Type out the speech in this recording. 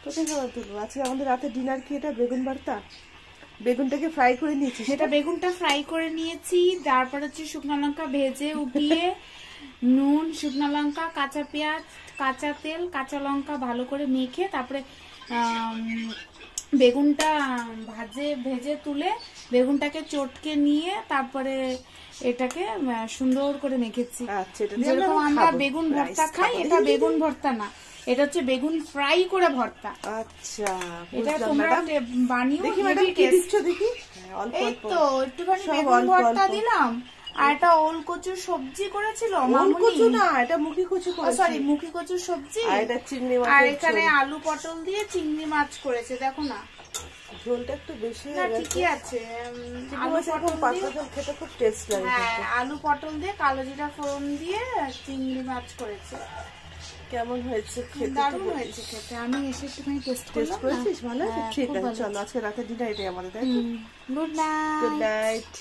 কোথায় খাবার তুলবো? আজকে আমাদের রাতে ডিনার কি? এটা বেগুন ভর্তা। বেগুনটাকে ফ্রাই করে নিয়েছি। সেটা বেগুনটা ফ্রাই করে নিয়েছি, তারপর হচ্ছে শুকনো লঙ্কা ভেজে উঠিয়ে নুন, শুকনো লঙ্কা, কাঁচা পেঁয়াজ, কাঁচা তেল, কাঁচা লঙ্কা ভালো করে মেখে তারপরে বেগুনটা ভেজে তুলে বেগুনটাকে চটকে নিয়ে তারপরে এটাকে সুন্দর করে মেখেছি। যেরকম আমরা বেগুন ভর্তা খাই, এটা বেগুন ভর্তা না, এটা হচ্ছে বেগুন ফ্রাই করে ভর্তা। আচ্ছা, এটা তোমরা বানিও। দেখি ম্যাডাম কি দিচ্ছ দেখি। এই তো একটুখানি বেগুন ভর্তা দিলাম, আর এটা ওল কচুর সবজি করেছিল মামুনি। কচু না, এটা মুখি কচু করেছে। সরি, মুখি কচুর সবজি। আর এটা চিংড়ি মাছ। আর এখানে আলু পটল দিয়ে চিংড়ি মাছ করেছে। দেখো না, ঝোলটা একটু বেশি না হয়ে গেছে। ঠিকই আছে। আলু পটল পাতলা ঝোল খেতে খুব টেস্ট লাগে। হ্যাঁ, আলু পটল দিয়ে কালো জিরা ফোড়ন দিয়ে চিংড়ি মাছ করেছে। কেমন হয়েছে খেতে? দারুণ হয়েছে খেতে। আমি এসে একটুখানি টেস্ট করেছিস? ভালো আছে। ঠিক আছে, চলো আজকে রাতে ডিনার এটাই আমাদের। Good night. Good night.